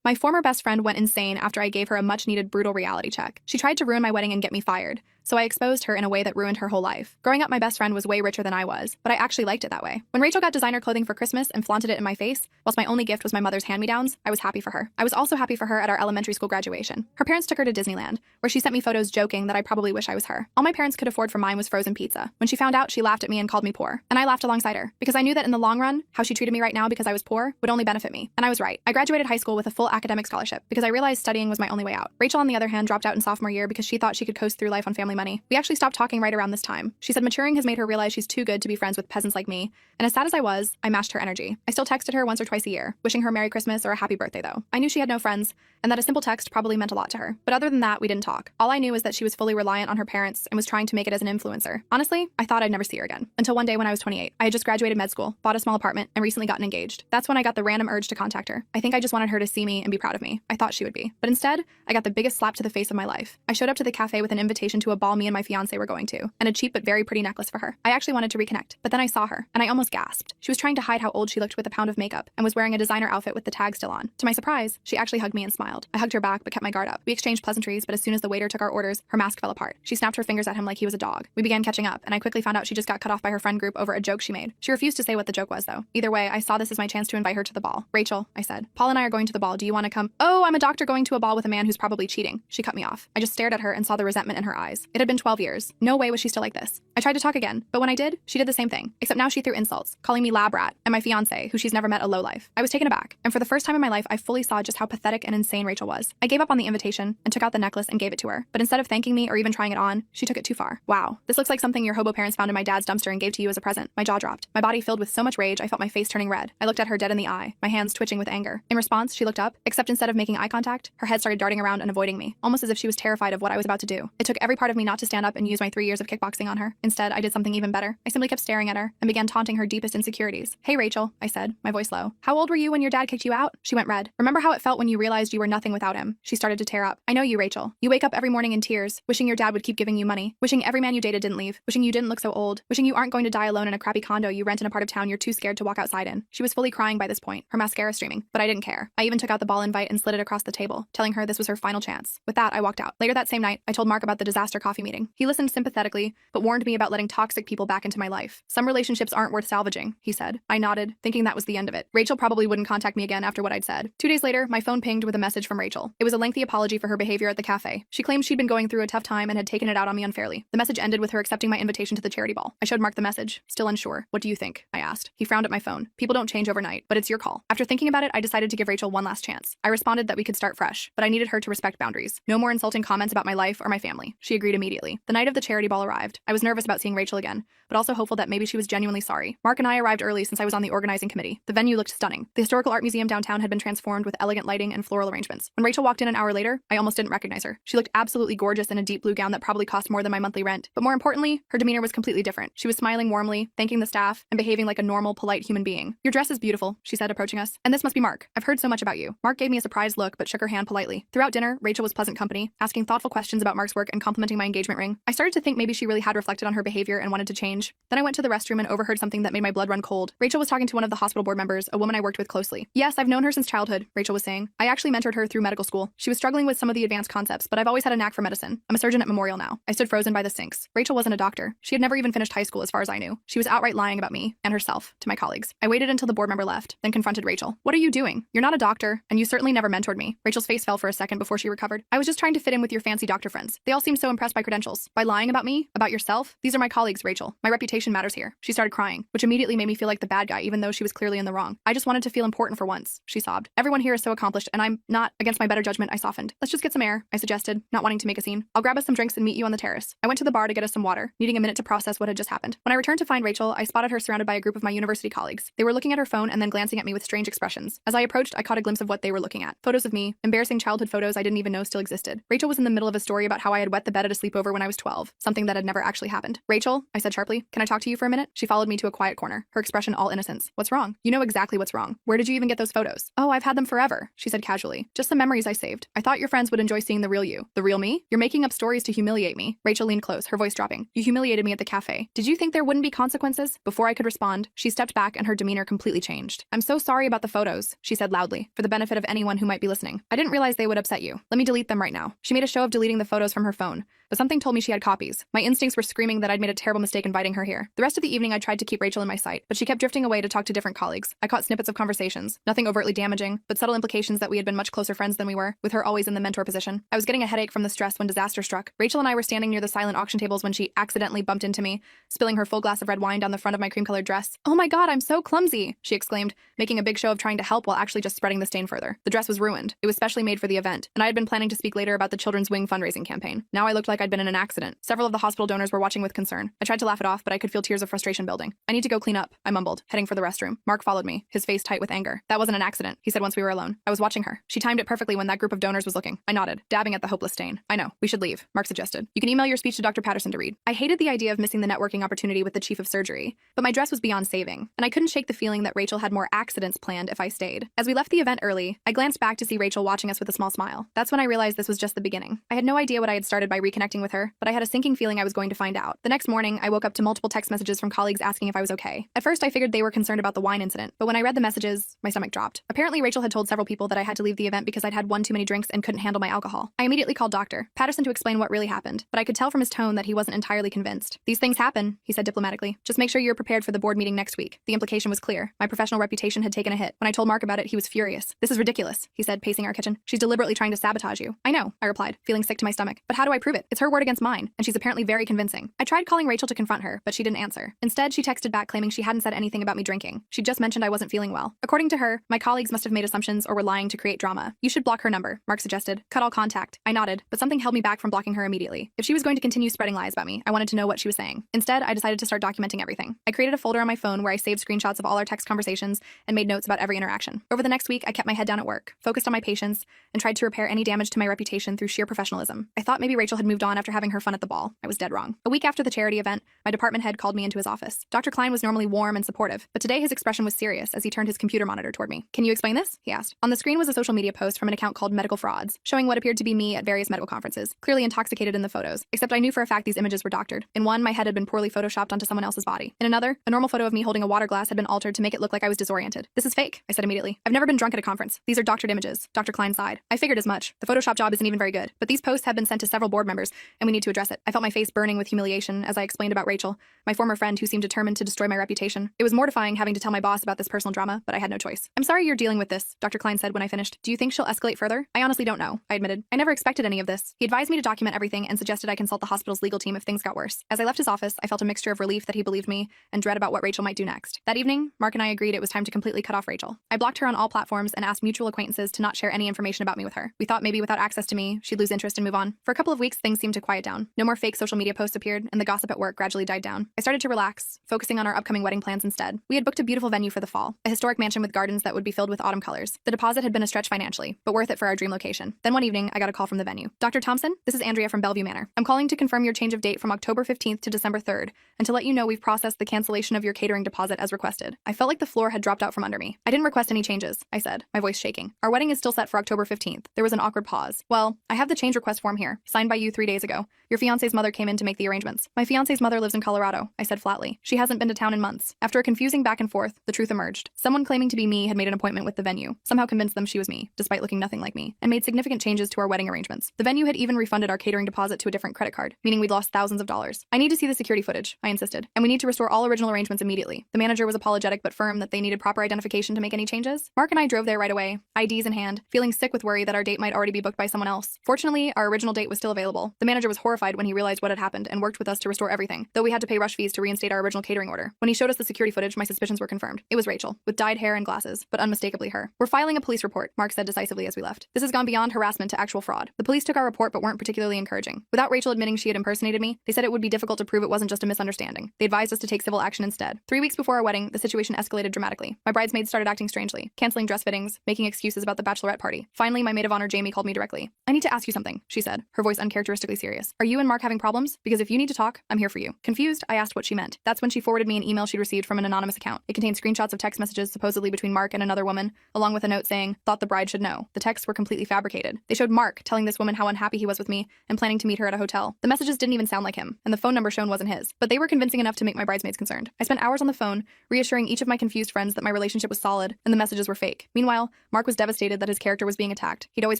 My former best friend went insane after I gave her a much-needed brutal reality check. She tried to ruin my wedding and get me fired, so I exposed her in a way that ruined her whole life. Growing up, my best friend was way richer than I was, but I actually liked it that way. When Rachel got designer clothing for Christmas and flaunted it in my face, whilst my only gift was my mother's hand-me-downs, I was happy for her. I was also happy for her at our elementary school graduation. Her parents took her to Disneyland, where she sent me photos joking that I probably wish I was her. All my parents could afford for mine was frozen pizza. When she found out, she laughed at me and called me poor. And I laughed alongside her, because I knew that in the long run, how she treated me right now because I was poor would only benefit me. And I was right. I graduated high school with a full academic scholarship because I realized studying was my only way out. Rachel, on the other hand, dropped out in sophomore year because she thought she could coast through life on family money. We actually stopped talking right around this time. She said maturing has made her realize she's too good to be friends with peasants like me. And as sad as I was, I matched her energy. I still texted her once or twice a year, wishing her Merry Christmas or a Happy Birthday though. I knew she had no friends, and that a simple text probably meant a lot to her. But other than that, we didn't talk. All I knew was that she was fully reliant on her parents and was trying to make it as an influencer. Honestly, I thought I'd never see her again. Until one day when I was 28. I had just graduated med school, bought a small apartment, and recently gotten engaged. That's when I got the random urge to contact her. I think I just wanted her to see me and be proud of me. I thought she would be. But instead, I got the biggest slap to the face of my life. I showed up to the cafe with an invitation to a ball me and my fiancé were going to, and a cheap but very pretty necklace for her. I actually wanted to reconnect, but then I saw her, and I almost gasped. She was trying to hide how old she looked with a pound of makeup, and was wearing a designer outfit with the tag still on. To my surprise, she actually hugged me and smiled. I hugged her back, but kept my guard up. We exchanged pleasantries, but as soon as the waiter took our orders, her mask fell apart. She snapped her fingers at him like he was a dog. We began catching up, and I quickly found out she just got cut off by her friend group over a joke she made. She refused to say what the joke was, though. Either way, I saw this as my chance to invite her to the ball. Rachel, I said, Paul and I are going to the ball. Do you want to come? Oh, I'm a doctor going to a ball with a man who's probably cheating. She cut me off. I just stared at her and saw the resentment in her eyes. It had been 12 years. No way was she still like this. I tried to talk again, but when I did, she did the same thing. Except now she threw insults, calling me lab rat, and my fiancé, who she's never met, a lowlife. I was taken aback, and for the first time in my life, I fully saw just how pathetic and insane Rachel was. I gave up on the invitation and took out the necklace and gave it to her, but instead of thanking me or even trying it on, she took it too far. Wow, this looks like something your hobo parents found in my dad's dumpster and gave to you as a present. My jaw dropped. My body filled with so much rage, I felt my face turning red. I looked at her dead in the eye, my hands twitching with anger. In response, she looked up, except instead of making eye contact, her head started darting around and avoiding me, almost as if she was terrified of what I was about to do. It took every part of me not to stand up and use my 3 years of kickboxing on her. Instead, I did something even better. I simply kept staring at her and began taunting her deepest insecurities. Hey Rachel, I said, my voice low. How old were you when your dad kicked you out? She went red. Remember how it felt when you realized you were nothing without him? She started to tear up. I know you, Rachel. You wake up every morning in tears, wishing your dad would keep giving you money, wishing every man you dated didn't leave, wishing you didn't look so old, wishing you aren't going to die alone in a crappy condo you rent in a part of town you're too scared to walk outside in. She was fully crying by this point, her mascara streaming, but I didn't care. I even took out the ball invite and slid it across the table, telling her this was her final chance. With that, I walked out. Later that same night, I told Mark about the disaster coffee meeting. He listened sympathetically, but warned me about letting toxic people back into my life. Some relationships aren't worth salvaging, he said. I nodded, thinking that was the end of it. Rachel probably wouldn't contact me again after what I'd said. 2 days later, my phone pinged with a message from Rachel. It was a lengthy apology for her behavior at the cafe. She claimed she'd been going through a tough time and had taken it out on me unfairly. The message ended with her accepting my invitation to the charity ball. I showed Mark the message, still unsure. What do you think? I asked. He frowned at my phone. People don't change overnight, but it's your call. After thinking about it, I decided to give Rachel one last chance. I responded that we could start fresh, but I needed her to respect boundaries. No more insulting comments about my life or my family. She agreed immediately. The night of the charity ball arrived. I was nervous about seeing Rachel again, but also hopeful that maybe she was genuinely sorry. Mark and I arrived early since I was on the organizing committee. The venue looked stunning. The Historical Art Museum downtown had been transformed with elegant lighting and floral arrangements. When Rachel walked in an hour later, I almost didn't recognize her. She looked absolutely gorgeous in a deep blue gown that probably cost more than my monthly rent. But more importantly, her demeanor was completely different. She was smiling warmly, thanking the staff, and behaving like a normal, polite human being. Your dress is beautiful, she said, approaching us. And this must be Mark. I've heard so much about you. Mark gave me a surprised look, but shook her hand politely. Throughout dinner, Rachel was pleasant company, asking thoughtful questions about Mark's work and complimenting my engagement ring. I started to think maybe she really had reflected on her behavior and wanted to change. Then I went to the restroom and overheard something that made my blood run cold. Rachel was talking to one of the hospital board members, a woman I worked with closely. Yes, I've known her since childhood, Rachel was saying. I actually mentored her through medical school. She was struggling with some of the advanced concepts, but I've always had a knack for medicine. I'm a surgeon at Memorial now. I stood frozen by the sinks. Rachel wasn't a doctor. She had never even finished high school as far as I knew. She was outright lying about me and herself to my colleagues. I waited until the board member left, then confronted Rachel. What are you doing? You're not a doctor, and you certainly never mentored me. Rachel's face fell for a second before she recovered. I was just trying to fit in with your fancy doctor friends. They all seem so impressed by credentials. By lying about me? About yourself? These are my colleagues, Rachel. My reputation matters here. She started crying, which immediately made me feel like the bad guy, even though she was clearly in the wrong. I just wanted to feel important for once, she sobbed. Everyone here is so accomplished, and I'm not. Against my better judgment, I softened. Let's just get some air, I suggested, not wanting to make a scene. I'll grab us some drinks and meet you on the terrace. I went to the bar to get us some water, needing a minute to process what had just happened. When I returned to find Rachel, I spotted her surrounded by a group of my university colleagues. They were looking at her phone and then glancing at me with strange expressions. As I approached, I caught a glimpse of what they were looking at. Photos of me, embarrassing childhood photos I didn't even know still existed. Rachel was in the middle of a story about how I had wet the bed at a sleepover when I was 12, something that had never actually happened. Rachel, I said sharply, can I talk to you for a minute? She followed me to a quiet corner, her expression all innocence. What's wrong? You know exactly what's wrong. Where did you even get those photos? Oh, I've had them forever, she said casually. Just some memories I saved. I thought your friends would enjoy seeing the real you. The real me? You're making up stories to humiliate me. Rachel leaned close, her voice dropping. You humiliated me at the cafe. Did you think there wouldn't be consequences? Before I could respond, she stepped back and her demeanor completely changed. I'm so sorry about the photos, she said loudly, for the benefit of anyone who might be listening. I didn't realize they would upset you. Let me delete them right now. She made a show of deleting the photos from her phone, but something told me she had copies. My instincts were screaming that I'd made a terrible mistake inviting her here. The rest of the evening I tried to keep Rachel in my sight, but she kept drifting away to talk to different colleagues. I caught snippets of conversations, nothing overtly damaging, but subtle implications that we had been much closer friends than we were, with her always in the mentor position. I was getting a headache from the stress when disaster struck. Rachel and I were standing near the silent auction tables when she accidentally bumped into me, spilling her full glass of red wine down the front of my cream-colored dress. Oh my god, I'm so clumsy, she exclaimed, making a big show of trying to help while actually just spreading the stain further. The dress was ruined. It was specially made for the event, and I had been planning to speak later about the Children's Wing fundraising campaign. Now I looked like I'd been in an accident. Several of the hospital donors were watching with concern. I tried to laugh it off, but I could feel tears of frustration building. I need to go clean up, I mumbled, heading for the restroom. Mark followed me, his face tight with anger. That wasn't an accident, he said once we were alone. I was watching her. She timed it perfectly when that group of donors was looking. I nodded, dabbing at the hopeless stain. I know. We should leave, Mark suggested. You can email your speech to Dr. Patterson to read. I hated the idea of missing the networking opportunity with the chief of surgery, but my dress was beyond saving, and I couldn't shake the feeling that Rachel had more accidents planned if I stayed. As we left the event early, I glanced back to see Rachel watching us with a small smile. That's when I realized this was just the beginning. I had no idea what I had started by reconnecting with her, but I had a sinking feeling I was going to find out. The next morning, I woke up to multiple text messages from colleagues asking if I was okay. At first, I figured they were concerned about the wine incident, but when I read the messages, my stomach dropped. Apparently, Rachel had told several people that I had to leave the event because I'd had one too many drinks and couldn't handle my alcohol. I immediately called Dr. Patterson to explain what really happened, but I could tell from his tone that he wasn't entirely convinced. These things happen, he said diplomatically. Just make sure you're prepared for the board meeting next week. The implication was clear. My professional reputation had taken a hit. When I told Mark about it, he was furious. This is ridiculous, he said, pacing our kitchen. She's deliberately trying to sabotage you. I know, I replied, feeling sick to my stomach. But how do I prove it? It's her word against mine, and she's apparently very convincing. I tried calling Rachel to confront her, but she didn't answer. Instead, she texted back claiming she hadn't said anything about me drinking. She'd just mentioned I wasn't feeling well. According to her, my colleagues must have made assumptions or were lying to create drama. You should block her number, Mark suggested. Cut all contact. I nodded, but something held me back from blocking her immediately. If she was going to continue spreading lies about me, I wanted to know what she was saying. Instead, I decided to start documenting everything. I created a folder on my phone where I saved screenshots of all our text conversations and made notes about every interaction. Over the next week, I kept my head down at work, focused on my patients, and tried to repair any damage to my reputation through sheer professionalism. I thought maybe Rachel had moved on after having her fun at the ball. I was dead wrong. A week after the charity event, my department head called me into his office. Dr. Klein was normally warm and supportive, but today his expression was serious as he turned his computer monitor toward me. Can you explain this? He asked. On the screen was a social media post from an account called Medical Frauds, showing what appeared to be me at various medical conferences, clearly intoxicated in the photos, except I knew for a fact these images were doctored. In one, my head had been poorly photoshopped onto someone else's body. In another, a normal photo of me holding a water glass had been altered to make it look like I was disoriented. This is fake, I said immediately. I've never been drunk at a conference. These are doctored images. Dr. Klein sighed. I figured as much. The Photoshop job isn't even very good, but these posts have been sent to several board members, and we need to address it. I felt my face burning with humiliation as I explained about Rachel, my former friend who seemed determined to destroy my reputation. It was mortifying having to tell my boss about this personal drama, but I had no choice. I'm sorry you're dealing with this, Dr. Klein said when I finished. Do you think she'll escalate further? I honestly don't know, I admitted. I never expected any of this. He advised me to document everything and suggested I consult the hospital's legal team if things got worse. As I left his office, I felt a mixture of relief that he believed me and dread about what Rachel might do next. That evening, Mark and I agreed it was time to completely cut off Rachel. I blocked her on all platforms and asked mutual acquaintances to not share any information about me with her. We thought maybe without access to me, she'd lose interest and move on. For a couple of weeks, things seemed to quiet down. No more fake social media posts appeared, and the gossip at work gradually died down. I started to relax, focusing on our upcoming wedding plans instead. We had booked a beautiful venue for the fall, a historic mansion with gardens that would be filled with autumn colors. The deposit had been a stretch financially, but worth it for our dream location. Then one evening, I got a call from the venue. Dr. Thompson, this is Andrea from Bellevue Manor. I'm calling to confirm your change of date from October 15th to December 3rd, and to let you know we've processed the cancellation of your catering deposit as requested. I felt like the floor had dropped out from under me. I didn't request any changes, I said, my voice shaking. Our wedding is still set for October 15th. There was an awkward pause. Well, I have the change request form here, signed by you 3 days ago. Your fiancé's mother came in to make the arrangements. My fiancé's mother lives in Colorado, I said flatly. She hasn't been to town in months. After a confusing back and forth, the truth emerged. Someone claiming to be me had made an appointment with the venue, somehow convinced them she was me, despite looking nothing like me, and made significant changes to our wedding arrangements. The venue had even refunded our catering deposit to a different credit card, meaning we'd lost thousands of dollars. I need to see the security footage, I insisted, and we need to restore all original arrangements immediately. The manager was apologetic but firm that they needed proper identification to make any changes. Mark and I drove there right away, IDs in hand, feeling sick with worry that our date might already be booked by someone else. Fortunately, our original date was still available. The manager was horrified when he realized what had happened and worked with us to restore everything, though we had to pay rush fees to reinstate our original catering order. When he showed us the security footage, my suspicions were confirmed. It was Rachel, with dyed hair and glasses, but unmistakably her. We're filing a police report, Mark said decisively as we left. This has gone beyond harassment to actual fraud. The police took our report but weren't particularly encouraging. Without Rachel admitting she had impersonated me, they said it would be difficult to prove it wasn't just a misunderstanding. They advised us to take civil action instead. 3 weeks before our wedding, the situation escalated dramatically. My bridesmaids started acting strangely, canceling dress fittings, making excuses about the bachelorette party. Finally, my maid of honor Jamie called me directly. I need to ask you something, she said, her voice uncharacteristically completely serious. Are you and Mark having problems? Because if you need to talk, I'm here for you. Confused, I asked what she meant. That's when she forwarded me an email she'd received from an anonymous account. It contained screenshots of text messages supposedly between Mark and another woman, along with a note saying, "Thought the bride should know." The texts were completely fabricated. They showed Mark telling this woman how unhappy he was with me and planning to meet her at a hotel. The messages didn't even sound like him, and the phone number shown wasn't his. But they were convincing enough to make my bridesmaids concerned. I spent hours on the phone, reassuring each of my confused friends that my relationship was solid and the messages were fake. Meanwhile, Mark was devastated that his character was being attacked. He'd always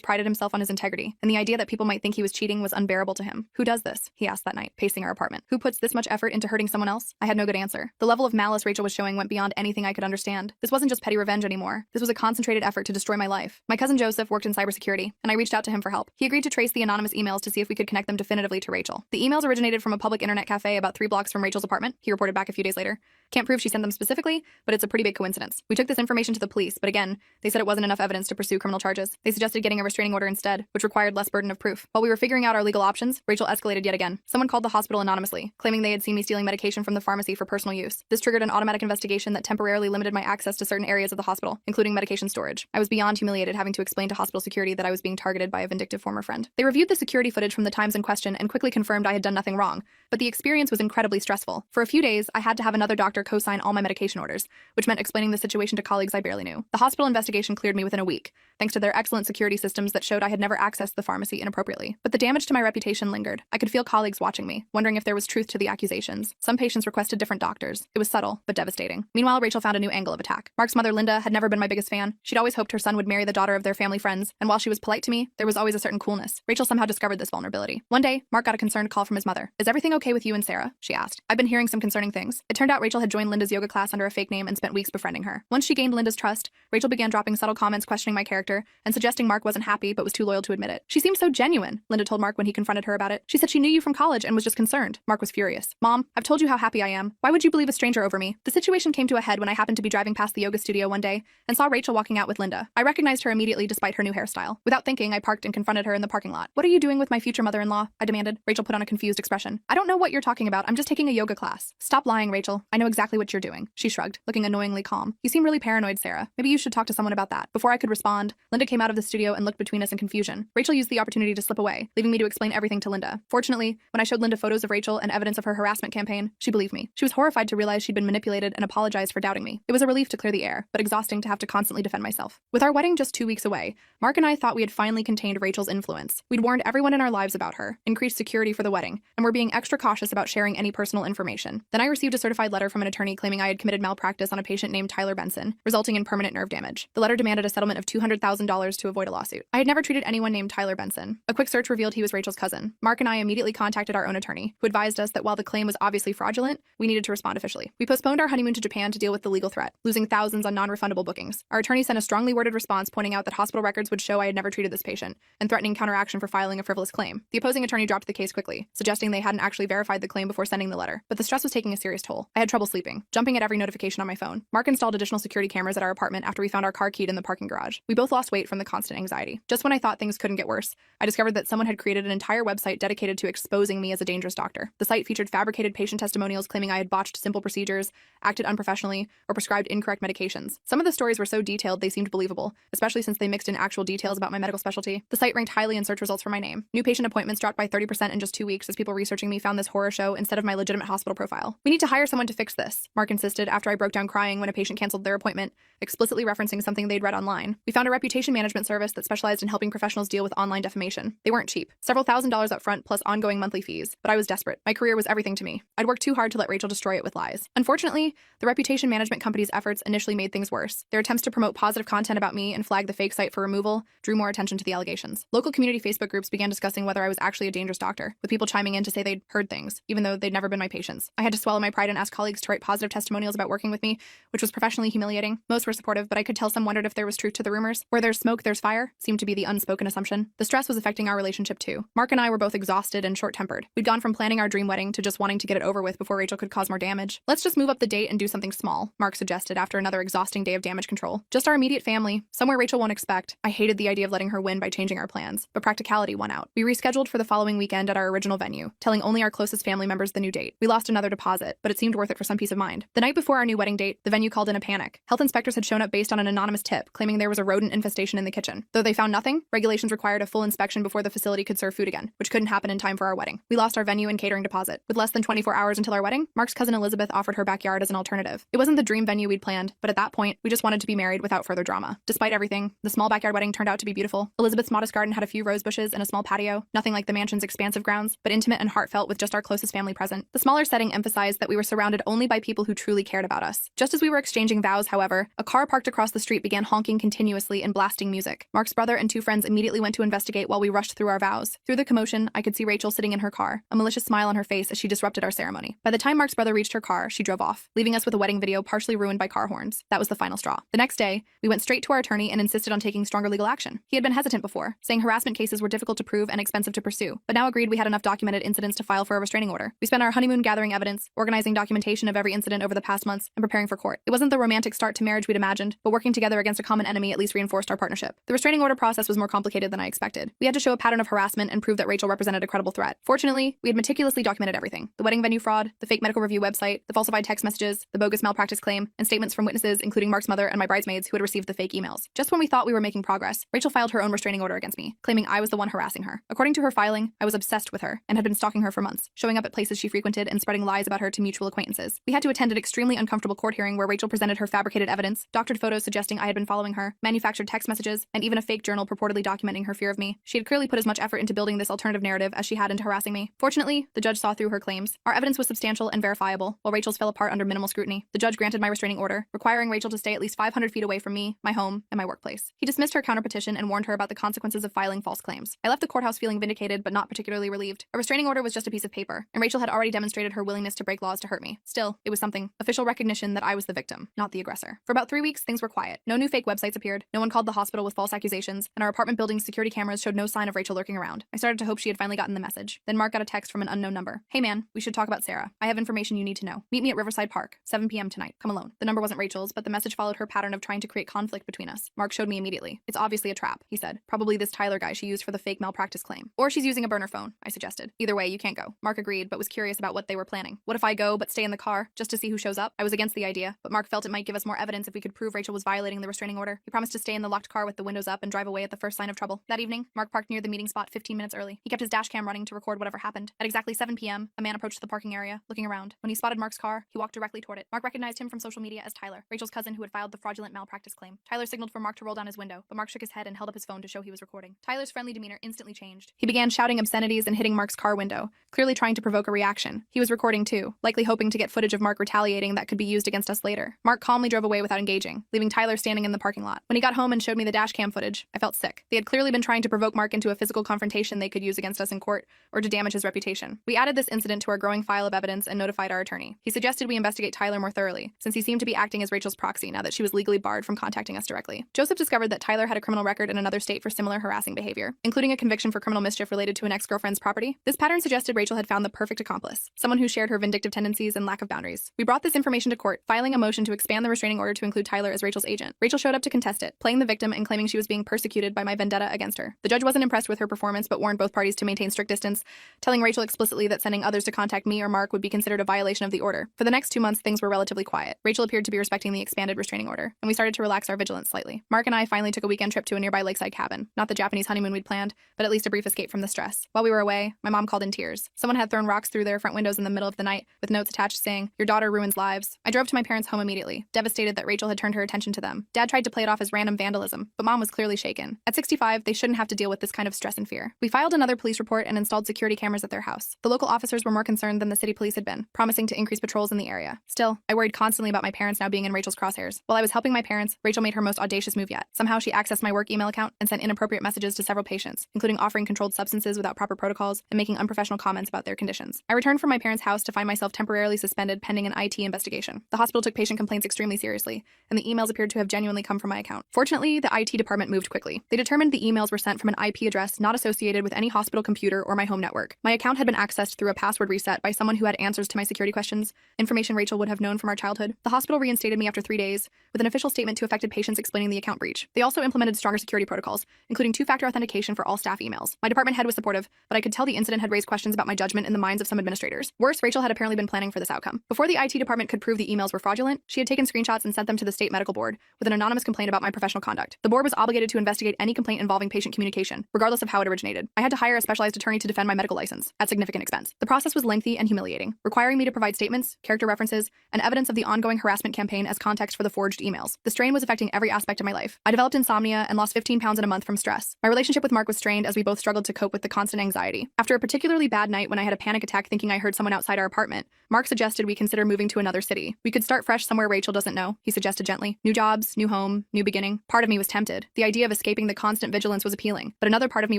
prided himself on his integrity, and the idea that people might think he was cheating was unbearable to him. "Who does this?" he asked that night, pacing our apartment. "Who puts this much effort into hurting someone else?" I had no good answer. The level of malice Rachel was showing went beyond anything I could understand. This wasn't just petty revenge anymore. This was a concentrated effort to destroy my life. My cousin Joseph worked in cybersecurity, and I reached out to him for help. He agreed to trace the anonymous emails to see if we could connect them definitively to Rachel. The emails originated from a public internet cafe about 3 blocks from Rachel's apartment, he reported back a few days later. Can't prove she sent them specifically, but it's a pretty big coincidence. We took this information to the police, but again, they said it wasn't enough evidence to pursue criminal charges. They suggested getting a restraining order instead, which required less burden of proof. While we were figuring out our legal options, Rachel escalated yet again. Someone called the hospital anonymously, claiming they had seen me stealing medication from the pharmacy for personal use. This triggered an automatic investigation that temporarily limited my access to certain areas of the hospital, including medication storage. I was beyond humiliated having to explain to hospital security that I was being targeted by a vindictive former friend. They reviewed the security footage from the times in question and quickly confirmed I had done nothing wrong, but the experience was incredibly stressful. For a few days, I had to have another doctor co-sign all my medication orders, which meant explaining the situation to colleagues I barely knew. The hospital investigation cleared me within a week, thanks to their excellent security systems that showed I had never accessed the pharmacy inappropriately. But the damage to my reputation lingered. I could feel colleagues watching me, wondering if there was truth to the accusations. Some patients requested different doctors. It was subtle, but devastating. Meanwhile, Rachel found a new angle of attack. Mark's mother, Linda, had never been my biggest fan. She'd always hoped her son would marry the daughter of their family friends, and while she was polite to me, there was always a certain coolness. Rachel somehow discovered this vulnerability. One day, Mark got a concerned call from his mother. "Is everything okay with you and Sarah?" she asked. "I've been hearing some concerning things." It turned out Rachel had joined Linda's yoga class under a fake name and spent weeks befriending her. Once she gained Linda's trust, Rachel began dropping subtle comments questioning my character and suggesting Mark wasn't happy but was too loyal to admit it. "She seems so genuine," Linda told Mark when he confronted her about it. "She said she knew you from college and was just concerned." Mark was furious. "Mom, I've told you how happy I am. Why would you believe a stranger over me?" The situation came to a head when I happened to be driving past the yoga studio one day and saw Rachel walking out with Linda. I recognized her immediately despite her new hairstyle. Without thinking, I parked and confronted her in the parking lot. "What are you doing with my future mother-in-law?" I demanded. Rachel put on a confused expression. "I don't know what you're talking about. I'm just taking a yoga class." "Stop lying, Rachel. I know exactly what you're doing." She shrugged, looking annoyingly calm. "You seem really paranoid, Sarah. Maybe you should talk to someone about that." Before I could respond, Linda came out of the studio and looked between us in confusion. Rachel used the opportunity to slip away, leaving me to explain everything to Linda. Fortunately, when I showed Linda photos of Rachel and evidence of her harassment campaign, she believed me. She was horrified to realize she'd been manipulated and apologized for doubting me. It was a relief to clear the air, but exhausting to have to constantly defend myself. With our wedding just 2 weeks away, Mark and I thought we had finally contained Rachel's influence. We'd warned everyone in our lives about her, increased security for the wedding, and were being extra cautious about sharing any personal information. Then I received a certified letter from an attorney claiming I had committed malpractice on a patient named Tyler Benson, resulting in permanent nerve damage. The letter demanded a settlement of $200,000 to avoid a lawsuit. I had never treated anyone named Tyler Benson. A quick search revealed he was Rachel's cousin. Mark and I immediately contacted our own attorney, who advised us that while the claim was obviously fraudulent, we needed to respond officially. We postponed our honeymoon to Japan to deal with the legal threat, losing thousands on non-refundable bookings. Our attorney sent a strongly worded response pointing out that hospital records would show I had never treated this patient, and threatening counteraction for filing a frivolous claim. The opposing attorney dropped the case quickly, suggesting they hadn't actually verified the claim before sending the letter. But the stress was taking a serious toll. I had trouble sleeping, jumping at every notification on my phone. Mark installed additional security cameras at our apartment after we found our car keyed in the parking garage. We both lost weight from the constant anxiety. Just when I thought things couldn't get worse, I discovered that someone had created an entire website dedicated to exposing me as a dangerous doctor. The site featured fabricated patient testimonials claiming I had botched simple procedures, acted unprofessionally, or prescribed incorrect medications. Some of the stories were so detailed they seemed believable, especially since they mixed in actual details about my medical specialty. The site ranked highly in search results for my name. New patient appointments dropped by 30% in just 2 weeks as people researching me found this horror show instead of my legitimate hospital profile. "We need to hire someone to fix this," Mark insisted after I broke down crying when a patient canceled their appointment, explicitly referencing something they'd read online. We found a reputation management service that specialized in helping professionals deal with online defamation. They weren't cheap. Several $1,000s up front plus ongoing monthly fees. But I was desperate. My career was everything to me. I'd worked too hard to let Rachel destroy it with lies. Unfortunately, the reputation management company's efforts initially made things worse. Their attempts to promote positive content about me and flag the fake site for removal drew more attention to the allegations. Local community Facebook groups began discussing whether I was actually a dangerous doctor, with people chiming in to say they'd heard things, even though they'd never been my patients. I had to swallow my pride and ask colleagues to write positive testimonials about working with me, which was professionally humiliating. Most were supportive, but I could tell some wondered if there was truth to the rumors. Where there's smoke, there's fire seemed to be the unspoken assumption. The stress was affecting our relationship too. Mark and I were both exhausted and short-tempered. We'd gone from planning our dream wedding to just wanting to get it over with before Rachel could cause more damage. "Let's just move up the date and do something small," Mark suggested after another exhausting day of damage control. "Just our immediate family, somewhere Rachel won't expect." I hated the idea of letting her win by changing our plans, but practicality won out. We rescheduled for the following weekend at our original venue, telling only our closest family members the new date. We lost another deposit, but it seemed worth it for some peace of mind. The night before our new wedding date, the venue called in a panic. Health inspectors had shown up based on an anonymous tip, claiming there was a rodent infestation in the kitchen. Though they found nothing, regulations required a full inspection before the facility could serve food again, which couldn't happen in time for our wedding. We lost our venue and catering deposit. With less than 24 hours until our wedding, Mark's cousin Elizabeth offered her backyard as an alternative. It wasn't the dream venue we'd planned, but at that point, we just wanted to be married without further drama. Despite everything, the small backyard wedding turned out to be beautiful. Elizabeth's modest garden had a few rose bushes and a small patio, nothing like the mansion's expansive grounds, but intimate and heartfelt with just our closest family present. The smaller setting emphasized that we were surrounded only by people who truly cared about us. Just as we were exchanging vows, however, a car parked across the street began honking continuously and blasting music. Mark's brother and 2 friends immediately went to investigate while we rushed through our vows. Through the commotion, I could see Rachel sitting in her car, a malicious smile on her face as she disrupted our ceremony. By the time Mark's brother reached her car, she drove off, leaving us with a wedding video partially ruined by car horns. That was the final straw. The next day, we went straight to our attorney and insisted on taking stronger legal action. He had been hesitant before, saying harassment cases were difficult to prove and expensive to pursue, but now agreed we had enough documented incidents to file for a restraining order. We spent our honeymoon gathering evidence, organizing documentation of every incident over the past months, and preparing for court. It wasn't the romantic start to marriage we'd imagined, but working together against a common enemy at least reinforced our partnership. The restraining order process was more complicated than I expected. We had to show a pattern of harassment and prove that Rachel represented a credible threat. Fortunately, we had meticulously documented everything: the wedding venue fraud, the fake medical review website, the falsified text messages, the bogus malpractice claim, and statements from witnesses, including Mark's mother and my bridesmaids who had received the fake emails. Just when we thought we were making progress, Rachel filed her own restraining order against me, claiming I was the one harassing her. According to her filing, I was obsessed with her and had been stalking her for months, showing up at places she frequented and spreading lies about her to mutual acquaintances. We had to attend an extremely uncomfortable court hearing where Rachel presented her fabricated evidence, doctored photos suggesting I had been following her, manufactured text messages, and even a fake journal purportedly documenting her fear of me. She had clearly put as much effort into building this alternative narrative as she had into harassing me. Fortunately, the judge saw through her claims. Our evidence was substantial and verifiable, while Rachel's fell apart under minimal scrutiny. The judge granted my restraining order, requiring Rachel to stay at least 500 feet away from me, my home, and my workplace. He dismissed her counterpetition and warned her about the consequences of filing false claims. I left the courthouse feeling vindicated but not particularly relieved. A restraining order was just a piece of paper, and Rachel had already demonstrated her willingness to break laws to hurt me. Still, it was something: official recognition that I was the victim, not the aggressor. For about 3 weeks, things were quiet. No new fake websites appeared, no one called the hospital with false accusations, and our apartment building's security cameras showed no sign of Rachel lurking around. I started to hope she had finally gotten the message. Then Mark got a text from an unknown number. "Hey man, we should talk about Sarah. I have information you need to know. Meet me at Riverside Park, 7 p.m. tonight. Come alone." The number wasn't Rachel's, but the message followed her pattern of trying to create conflict between us. Mark showed me immediately. "It's obviously a trap," he said. "Probably this Tyler guy she used for the fake malpractice claim. Or she's using a burner phone," I suggested. "Either way, you can't go." Mark agreed, but was curious about what they were planning. What if I go, but stay in the car, just to see who shows up? I was against the idea, but Mark felt it might give us more evidence if we could prove Rachel was violating the restraining order. He promised to stay in the locked car with the windows up and drive away at the first sign of trouble. That evening, Mark parked near the meeting spot 15 minutes early. He kept his dash cam running to record whatever happened. At exactly 7 p.m., a man approached the parking area, looking around. When he spotted Mark's car, he walked directly toward it. Mark recognized him from social media as Tyler, Rachel's cousin who had filed the fraudulent malpractice claim. Tyler signaled for Mark to roll down his window, but Mark shook his head and held up his phone to show he was recording. Tyler's friendly demeanor instantly changed. He began shouting obscenities and hitting Mark's car window, clearly trying to provoke a reaction. He was recording too, likely hoping to get footage of Mark retaliating that could be used against us later. Mark calmly drove away without engaging, leaving Tyler standing in the parking lot. When he got home and showed me the dash cam footage, I felt sick. They had clearly been trying to provoke Mark into a physical confrontation they could use against us in court, or to damage his reputation. We added this incident to our growing file of evidence and notified our attorney. He suggested we investigate Tyler more thoroughly, since he seemed to be acting as Rachel's proxy now that she was legally barred from contacting us directly. Joseph discovered that Tyler had a criminal record in another state for similar harassing behavior, including a conviction for criminal mischief related to an ex-girlfriend's property. This pattern suggested Rachel had found the perfect accomplice, someone who shared her vindictive tendencies and lack of boundaries. We brought this information to court, filing a motion to expand the restraining order to include Tyler as Rachel's agent. Rachel showed up to contest it, playing the victim and claiming she was being persecuted by my vendetta against her. The judge wasn't impressed with her performance but warned both parties to maintain strict distance, telling Rachel explicitly that sending others to contact me or Mark would be considered a violation of the order. For the next 2 months, things were relatively quiet. Rachel appeared to be respecting the expanded restraining order, and we started to relax our vigilance slightly. Mark and I finally took a weekend trip to a nearby lakeside cabin. Not the Japanese honeymoon we'd planned, but at least a brief escape from the stress. While we were away, my mom called in tears. Someone had thrown rocks through their front windows in the middle of the night, with notes attached saying, "Your daughter ruins lives." I drove to my parents' home immediately, devastated that Rachel had turned her attention to them. Dad tried to play it off as random vandalism, but Mom was clearly shaken. At 65, they shouldn't have to deal with this kind of stress and fear. We filed another police report and installed security cameras at their house. The local officers were more concerned than the city police had been, promising to increase patrols in the area. Still, I worried constantly about my parents now being in Rachel's crosshairs. While I was helping my parents, Rachel made her most audacious move yet. Somehow she accessed my work email account and sent inappropriate messages to several patients, including offering controlled substances without proper protocols and making unprofessional comments about their conditions. I returned from my parents' house to find myself temporarily suspended pending an IT investigation. The hospital took patient complaints extremely seriously, and the emails appeared to have genuinely come from my account. Fortunately, the IT department moved quickly. They determined the emails were sent from an IP address not associated with any hospital computer or my home network. My account had been accessed through a password reset by someone who had answers to my security questions, information Rachel would have known from our childhood. The hospital reinstated me after 3 days, with an official statement to affected patients explaining the account breach. They also implemented stronger security protocols, including 2-factor authentication for all staff emails. My department head was supportive, but I could tell the incident had raised questions about my judgment in the minds of some administrators. Worse, Rachel had apparently been planning for this outcome. Before the IT department could prove the emails were fraudulent, she had taken screenshots and sent them to the state medical board with an anonymous complaint about my professional conduct. misconduct. The board was obligated to investigate any complaint involving patient communication, regardless of how it originated. I had to hire a specialized attorney to defend my medical license, at significant expense. The process was lengthy and humiliating, requiring me to provide statements, character references, and evidence of the ongoing harassment campaign as context for the forged emails. The strain was affecting every aspect of my life. I developed insomnia and lost 15 pounds in a month from stress. My relationship with Mark was strained as we both struggled to cope with the constant anxiety. After a particularly bad night when I had a panic attack thinking I heard someone outside our apartment, Mark suggested we consider moving to another city. We could start fresh somewhere Rachel doesn't know, he suggested gently. New jobs, new home, new beginning. Part of me was tempted. The idea of escaping the constant vigilance was appealing, but another part of me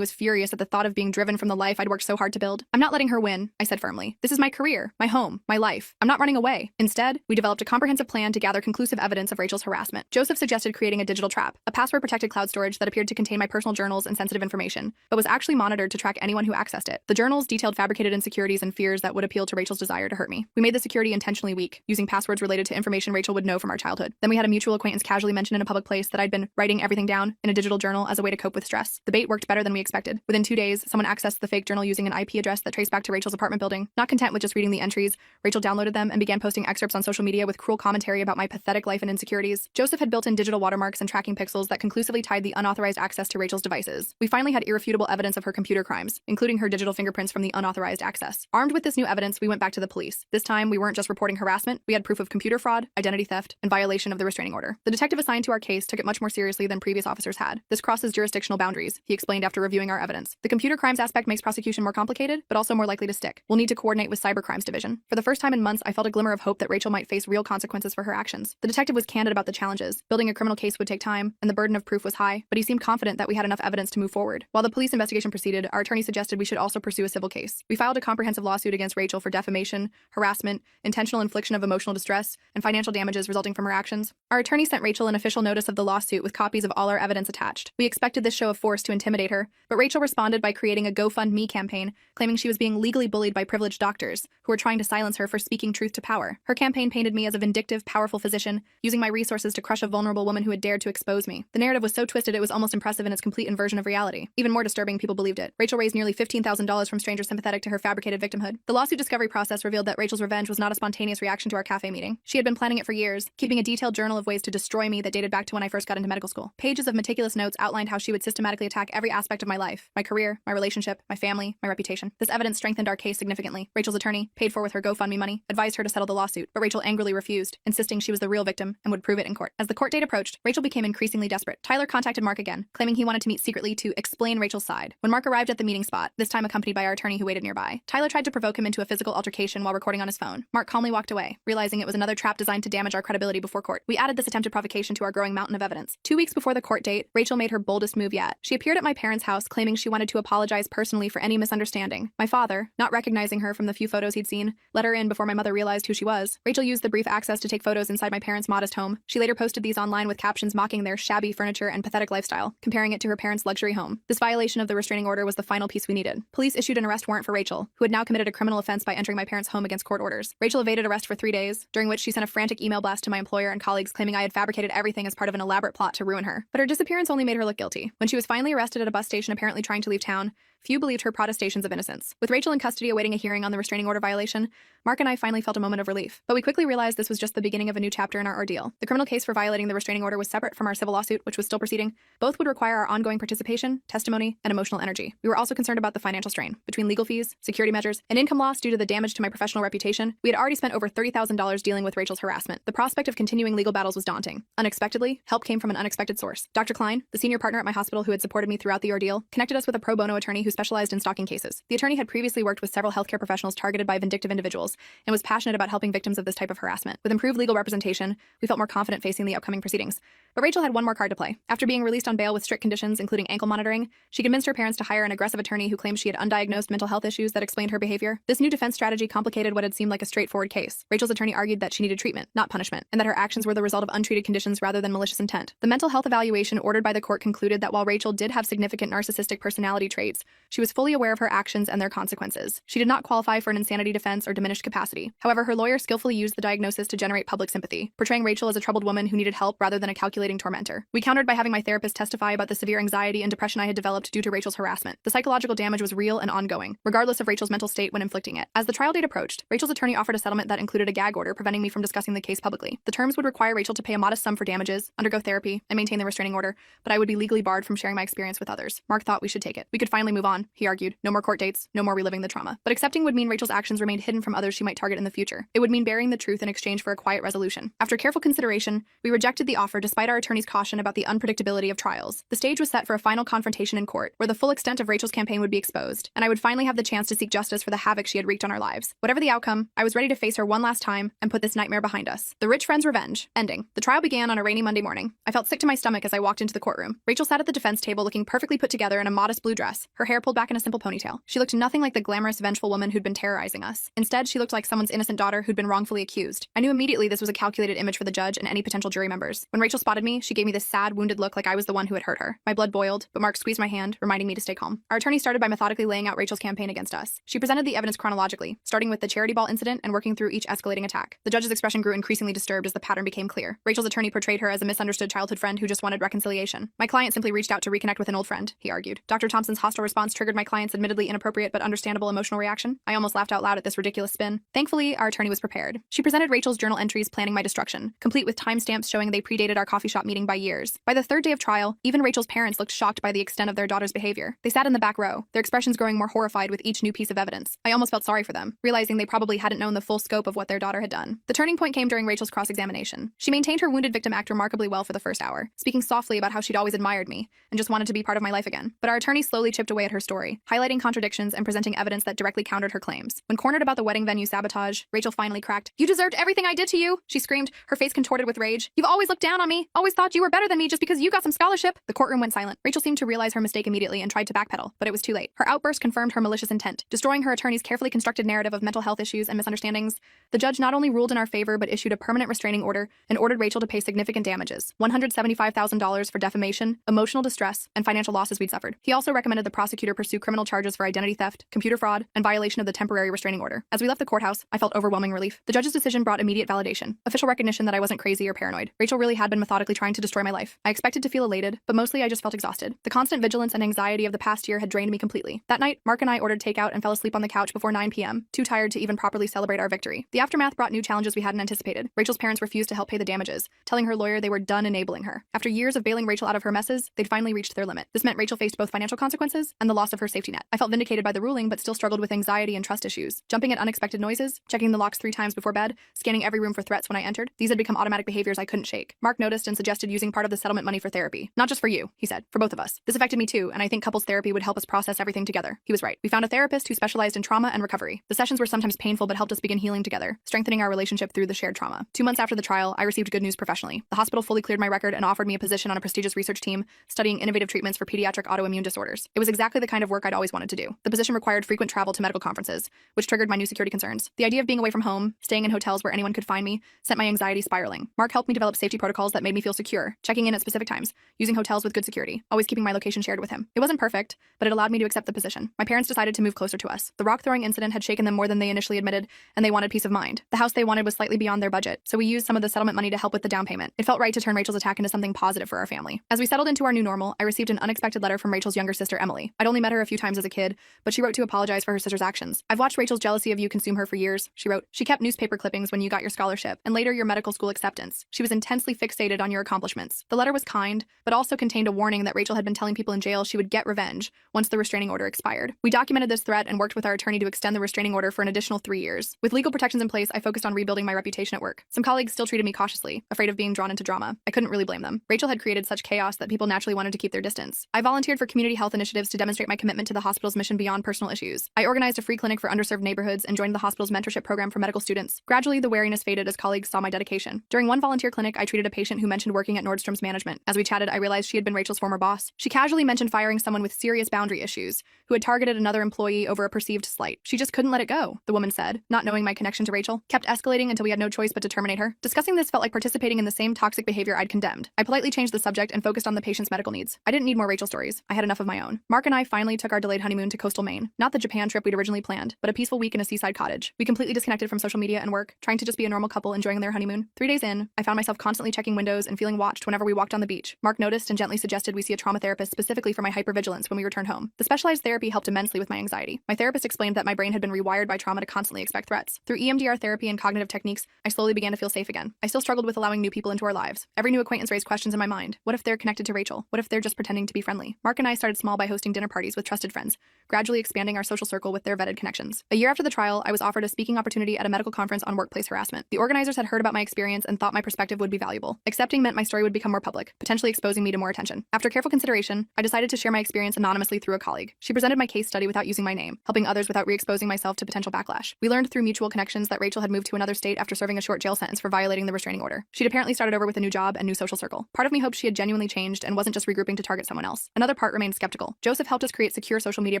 was furious at the thought of being driven from the life I'd worked so hard to build. I'm not letting her win, I said firmly. This is my career, my home, my life. I'm not running away. Instead, we developed a comprehensive plan to gather conclusive evidence of Rachel's harassment. Joseph suggested creating a digital trap, a password-protected cloud storage that appeared to contain my personal journals and sensitive information, but was actually monitored to track anyone who accessed it. The journals detailed fabricated insecurities and fears that would appeal to Rachel's desire to hurt me. We made the security intentionally weak, using passwords related to information Rachel would know from our childhood. Then we had a mutual acquaintance casually mention in a public place that I'd been writing everything down in a digital journal as a way to cope with stress. The bait worked better than we expected. Within 2 days, someone accessed the fake journal using an IP address that traced back to Rachel's apartment building. Not content with just reading the entries, Rachel downloaded them and began posting excerpts on social media with cruel commentary about my pathetic life and insecurities. Joseph had built in digital watermarks and tracking pixels that conclusively tied the unauthorized access to Rachel's devices. We finally had irrefutable evidence of her computer crimes, including her digital fingerprints from the unauthorized access. Armed with this new evidence, we went back to the police. This time, we weren't just reporting harassment, we had proof of computer fraud, identity theft, and violation of the restraining order. The detective assigned to our case took it much more seriously than previous officers had. This crosses jurisdictional boundaries, he explained after reviewing our evidence. The computer crimes aspect makes prosecution more complicated, but also more likely to stick. We'll need to coordinate with Cybercrimes Division. For the first time in months, I felt a glimmer of hope that Rachel might face real consequences for her actions. The detective was candid about the challenges. Building a criminal case would take time, and the burden of proof was high, but he seemed confident that we had enough evidence to move forward. While the police investigation proceeded, our attorney suggested we should also pursue a civil case. We filed a comprehensive lawsuit against Rachel for defamation, harassment, intentional infliction of emotional distress, and financial damages resulting from her actions. Our attorney sent Rachel an official notice of the lawsuit with copies of all our evidence attached. We expected this show of force to intimidate her, but Rachel responded by creating a GoFundMe campaign, claiming she was being legally bullied by privileged doctors who were trying to silence her for speaking truth to power. Her campaign painted me as a vindictive, powerful physician, using my resources to crush a vulnerable woman who had dared to expose me. The narrative was so twisted it was almost impressive in its complete inversion of reality. Even more disturbing, people believed it. Rachel raised nearly $15,000 from strangers sympathetic to her fabricated victimhood. The lawsuit discovery process revealed that Rachel's revenge was not a spontaneous reaction to our cafe meeting. She had been planning it for years, keeping a detailed journal of ways to destroy me that dated back to when I first got into medical school. Pages of meticulous notes outlined how she would systematically attack every aspect of my life, my career, my relationship, my family, my reputation. This evidence strengthened our case significantly. Rachel's attorney, paid for with her GoFundMe money, advised her to settle the lawsuit, but Rachel angrily refused, insisting she was the real victim and would prove it in court. As the court date approached, Rachel became increasingly desperate. Tyler contacted Mark again, claiming he wanted to meet secretly to explain Rachel's side. When Mark arrived at the meeting spot, this time accompanied by our attorney who waited nearby, Tyler tried to provoke him into a physical altercation while recording on his phone. Mark calmly walked away, realizing it was another trap designed to damage our credibility before court. We added this attempted provocation to our growing mountain of evidence. 2 weeks before the court date, Rachel made her boldest move yet. She appeared at my parents' house claiming she wanted to apologize personally for any misunderstanding. My father, not recognizing her from the few photos he'd seen, let her in before my mother realized who she was. Rachel used the brief access to take photos inside my parents' modest home. She later posted these online with captions mocking their shabby furniture and pathetic lifestyle, comparing it to her parents' luxury home. This violation of the restraining order was the final piece we needed. Police issued an arrest warrant for Rachel, who had now committed a criminal offense by entering my parents' home against court orders. Rachel evaded arrest for 3 days, during which she sent a frantic email blast to my employer and colleagues claiming I had fabricated everything as part of an elaborate plot to ruin her. But her disappearance only made her look guilty. When she was finally arrested at a bus station apparently trying to leave town, few believed her protestations of innocence. With Rachel in custody awaiting a hearing on the restraining order violation, Mark and I finally felt a moment of relief. But we quickly realized this was just the beginning of a new chapter in our ordeal. The criminal case for violating the restraining order was separate from our civil lawsuit, which was still proceeding. Both would require our ongoing participation, testimony, and emotional energy. We were also concerned about the financial strain. Between legal fees, security measures, and income loss due to the damage to my professional reputation, we had already spent over $30,000 dealing with Rachel's harassment. The prospect of continuing legal battles was daunting. Unexpectedly, help came from an unexpected source. Dr. Klein, the senior partner at my hospital who had supported me throughout the ordeal, connected us with a pro bono attorney who specialized in stalking cases. The attorney had previously worked with several healthcare professionals targeted by vindictive individuals and was passionate about helping victims of this type of harassment. With improved legal representation, we felt more confident facing the upcoming proceedings. But Rachel had one more card to play. After being released on bail with strict conditions, including ankle monitoring, she convinced her parents to hire an aggressive attorney who claimed she had undiagnosed mental health issues that explained her behavior. This new defense strategy complicated what had seemed like a straightforward case. Rachel's attorney argued that she needed treatment, not punishment, and that her actions were the result of untreated conditions rather than malicious intent. The mental health evaluation ordered by the court concluded that while Rachel did have significant narcissistic personality traits, She was fully aware of her actions and their consequences. She did not qualify for an insanity defense or diminished capacity. However, her lawyer skillfully used the diagnosis to generate public sympathy, portraying Rachel as a troubled woman who needed help rather than a calculating tormentor. We countered by having my therapist testify about the severe anxiety and depression I had developed due to Rachel's harassment. The psychological damage was real and ongoing, regardless of Rachel's mental state when inflicting it. As the trial date approached, Rachel's attorney offered a settlement that included a gag order preventing me from discussing the case publicly. The terms would require Rachel to pay a modest sum for damages, undergo therapy, and maintain the restraining order, but I would be legally barred from sharing my experience with others. Mark thought we should take it. We could finally move on, he argued. No more court dates, no more reliving the trauma. But accepting would mean Rachel's actions remained hidden from others she might target in the future. It would mean burying the truth in exchange for a quiet resolution. After careful consideration, we rejected the offer despite our attorney's caution about the unpredictability of trials. The stage was set for a final confrontation in court, where the full extent of Rachel's campaign would be exposed, and I would finally have the chance to seek justice for the havoc she had wreaked on our lives. Whatever the outcome, I was ready to face her one last time and put this nightmare behind us. The rich friend's revenge. Ending. The trial began on a rainy Monday morning. I felt sick to my stomach as I walked into the courtroom. Rachel sat at the defense table looking perfectly put together in a modest blue dress, her hair pulled back in a simple ponytail. She looked nothing like the glamorous, vengeful woman who'd been terrorizing us. Instead, she looked like someone's innocent daughter who'd been wrongfully accused. I knew immediately this was a calculated image for the judge and any potential jury members. When Rachel spotted me, she gave me this sad, wounded look like I was the one who had hurt her. My blood boiled, but Mark squeezed my hand, reminding me to stay calm. Our attorney started by methodically laying out Rachel's campaign against us. She presented the evidence chronologically, starting with the charity ball incident and working through each escalating attack. The judge's expression grew increasingly disturbed as the pattern became clear. Rachel's attorney portrayed her as a misunderstood childhood friend who just wanted reconciliation. My client simply reached out to reconnect with an old friend, he argued. Dr. Thompson's hostile response triggered my client's admittedly inappropriate but understandable emotional reaction. I almost laughed out loud at this ridiculous spin. Thankfully, our attorney was prepared. She presented Rachel's journal entries planning my destruction, complete with timestamps showing they predated our coffee shop meeting by years. By the third day of trial, even Rachel's parents looked shocked by the extent of their daughter's behavior. They sat in the back row, their expressions growing more horrified with each new piece of evidence. I almost felt sorry for them, realizing they probably hadn't known the full scope of what their daughter had done. The turning point came during Rachel's cross-examination. She maintained her wounded victim act remarkably well for the first hour, speaking softly about how she'd always admired me and just wanted to be part of my life again. But our attorney slowly chipped away at her story, highlighting contradictions and presenting evidence that directly countered her claims. When cornered about the wedding venue sabotage, Rachel finally cracked. "You deserved everything I did to you," she screamed, her face contorted with rage. "You've always looked down on me, always thought you were better than me just because you got some scholarship." The courtroom went silent. Rachel seemed to realize her mistake immediately and tried to backpedal, but it was too late. Her outburst confirmed her malicious intent, destroying her attorney's carefully constructed narrative of mental health issues and misunderstandings. The judge not only ruled in our favor but issued a permanent restraining order and ordered Rachel to pay significant damages, $175,000 for defamation, emotional distress, and financial losses we'd suffered. He also recommended the prosecutor pursue criminal charges for identity theft, computer fraud, and violation of the temporary restraining order. As we left the courthouse, I felt overwhelming relief. The judge's decision brought immediate validation, official recognition that I wasn't crazy or paranoid. Rachel really had been methodically trying to destroy my life. I expected to feel elated, but mostly I just felt exhausted. The constant vigilance and anxiety of the past year had drained me completely. That night, Mark and I ordered takeout and fell asleep on the couch before 9 p.m., too tired to even properly celebrate our victory. The aftermath brought new challenges we hadn't anticipated. Rachel's parents refused to help pay the damages, telling her lawyer they were done enabling her. After years of bailing Rachel out of her messes, they'd finally reached their limit. This meant Rachel faced both financial consequences and the loss of her safety net. I felt vindicated by the ruling, but still struggled with anxiety and trust issues. Jumping at unexpected noises, checking the locks 3 times before bed, scanning every room for threats when I entered. These had become automatic behaviors I couldn't shake. Mark noticed and suggested using part of the settlement money for therapy. "Not just for you," he said, "for both of us. This affected me too, and I think couples therapy would help us process everything together." He was right. We found a therapist who specialized in trauma and recovery. The sessions were sometimes painful but helped us begin healing together, strengthening our relationship through the shared trauma. 2 months after the trial, I received good news professionally. The hospital fully cleared my record and offered me a position on a prestigious research team studying innovative treatments for pediatric autoimmune disorders. It was exactly the kind of work I'd always wanted to do. The position required frequent travel to medical conferences, which triggered my new security concerns. The idea of being away from home, staying in hotels where anyone could find me, sent my anxiety spiraling. Mark helped me develop safety protocols that made me feel secure, checking in at specific times, using hotels with good security, always keeping my location shared with him. It wasn't perfect, but it allowed me to accept the position. My parents decided to move closer to us. The rock-throwing incident had shaken them more than they initially admitted, and they wanted peace of mind. The house they wanted was slightly beyond their budget, so we used some of the settlement money to help with the down payment. It felt right to turn Rachel's attack into something positive for our family. As we settled into our new normal, I received an unexpected letter from Rachel's younger sister, Emily. I'd only met her a few times as a kid, but she wrote to apologize for her sister's actions. "I've watched Rachel's jealousy of you consume her for years," she wrote. "She kept newspaper clippings when you got your scholarship, and later your medical school acceptance. She was intensely fixated on your accomplishments." The letter was kind, but also contained a warning that Rachel had been telling people in jail she would get revenge once the restraining order expired. We documented this threat and worked with our attorney to extend the restraining order for an additional 3 years. With legal protections in place, I focused on rebuilding my reputation at work. Some colleagues still treated me cautiously, afraid of being drawn into drama. I couldn't really blame them. Rachel had created such chaos that people naturally wanted to keep their distance. I volunteered for community health initiatives to demonstrate my commitment to the hospital's mission beyond personal issues. I organized a free clinic for underserved neighborhoods and joined the hospital's mentorship program for medical students. Gradually, the wariness faded as colleagues saw my dedication. During one volunteer clinic, I treated a patient who mentioned working at Nordstrom's management. As we chatted, I realized she had been Rachel's former boss. She casually mentioned firing someone with serious boundary issues, who had targeted another employee over a perceived slight. "She just couldn't let it go," the woman said, not knowing my connection to Rachel. Kept escalating until we had no choice but to terminate her. Discussing this felt like participating in the same toxic behavior I'd condemned. I politely changed the subject and focused on the patient's medical needs. I didn't need more Rachel stories. I had enough of my own. Mark and I finally took our delayed honeymoon to coastal Maine. Not the Japan trip we'd originally planned, but a peaceful week in a seaside cottage. We completely disconnected from social media and work, trying to just be a normal couple enjoying their honeymoon. 3 days in, I found myself constantly checking windows and feeling watched whenever we walked on the beach. Mark noticed and gently suggested we see a trauma therapist specifically for my hypervigilance when we returned home. The specialized therapy helped immensely with my anxiety. My therapist explained that my brain had been rewired by trauma to constantly expect threats. Through EMDR therapy and cognitive techniques, I slowly began to feel safe again. I still struggled with allowing new people into our lives. Every new acquaintance raised questions in my mind. What if they're connected to Rachel? What if they're just pretending to be friendly? Mark and I started small by hosting dinner parties with trusted friends, gradually expanding our social circle with their vetted connections. A year after the trial, I was offered a speaking opportunity at a medical conference on workplace harassment. The organizers had heard about my experience and thought my perspective would be valuable. Accepting meant my story would become more public, potentially exposing me to more attention. After careful consideration, I decided to share my experience anonymously through a colleague. She presented my case study without using my name, helping others without re-exposing myself to potential backlash. We learned through mutual connections that Rachel had moved to another state after serving a short jail sentence for violating the restraining order. She'd apparently started over with a new job and new social circle. Part of me hoped she had genuinely changed and wasn't just regrouping to target someone else. Another part remained skeptical. Joseph helped us create secure social media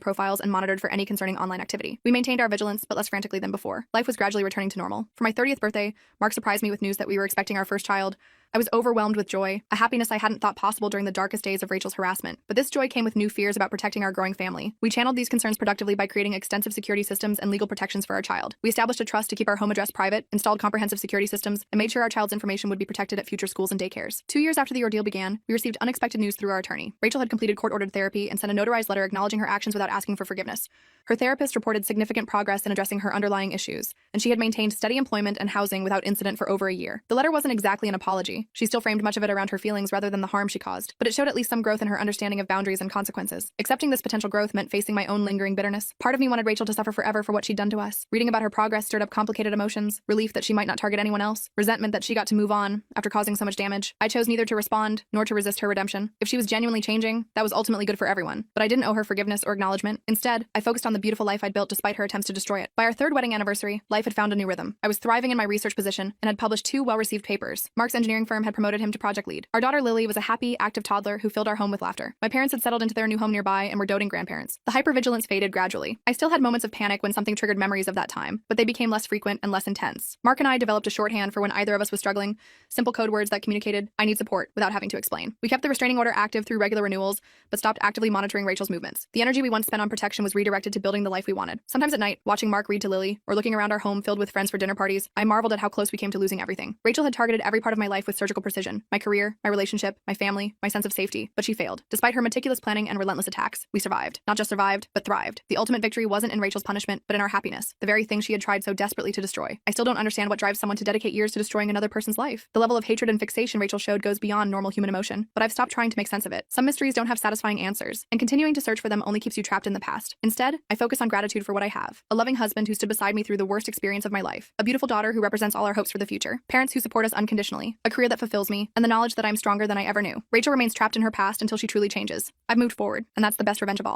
profiles and monitored for any concerning online activity. We maintained our vigilance, but less frantically than before. Life was gradually returning to normal. For my 30th birthday, Mark surprised me with news that we were expecting our first child. I was overwhelmed with joy, a happiness I hadn't thought possible during the darkest days of Rachel's harassment. But this joy came with new fears about protecting our growing family. We channeled these concerns productively by creating extensive security systems and legal protections for our child. We established a trust to keep our home address private, installed comprehensive security systems, and made sure our child's information would be protected at future schools and daycares. 2 years after the ordeal began, we received unexpected news through our attorney. Rachel had completed court-ordered therapy and sent a notarized letter acknowledging her actions without asking for forgiveness. Her therapist reported significant progress in addressing her underlying issues, and she had maintained steady employment and housing without incident for over a year. The letter wasn't exactly an apology. She still framed much of it around her feelings rather than the harm she caused, but it showed at least some growth in her understanding of boundaries and consequences. Accepting this potential growth meant facing my own lingering bitterness. Part of me wanted Rachel to suffer forever for what she'd done to us. Reading about her progress stirred up complicated emotions, relief that she might not target anyone else, resentment that she got to move on after causing so much damage. I chose neither to respond nor to resist her redemption. If she was genuinely changing, that was ultimately good for everyone, but I didn't owe her forgiveness or acknowledgement. Instead, I focused on the beautiful life I'd built despite her attempts to destroy it. By our third wedding anniversary, life had found a new rhythm. I was thriving in my research position and had published 2 well-received papers. Mark's engineering firm had promoted him to project lead. Our daughter Lily was a happy, active toddler who filled our home with laughter. My parents had settled into their new home nearby and were doting grandparents. The hypervigilance faded gradually. I still had moments of panic when something triggered memories of that time, but they became less frequent and less intense. Mark and I developed a shorthand for when either of us was struggling, simple code words that communicated, "I need support," without having to explain. We kept the restraining order active through regular renewals, but stopped actively monitoring Rachel's movements. The energy we once spent on protection was redirected to building the life we wanted. Sometimes at night, watching Mark read to Lily, or looking around our home filled with friends for dinner parties, I marveled at how close we came to losing everything. Rachel had targeted every part of my life with surgical precision: my career, my relationship, my family, my sense of safety, but she failed. Despite her meticulous planning and relentless attacks, we survived. Not just survived, but thrived. The ultimate victory wasn't in Rachel's punishment, but in our happiness, the very thing she had tried so desperately to destroy. I still don't understand what drives someone to dedicate years to destroying another person's life. The level of hatred and fixation Rachel showed goes beyond normal human emotion, but I've stopped trying to make sense of it. Some mysteries don't have satisfying answers, and continuing to search for them only keeps you trapped in the past. Instead, I focus on gratitude for what I have: a loving husband who stood beside me through the worst experience of my life, a beautiful daughter who represents all our hopes for the future, parents who support us unconditionally, a career that fulfills me, and the knowledge that I'm stronger than I ever knew. Rachel remains trapped in her past until she truly changes. I've moved forward, and that's the best revenge of all.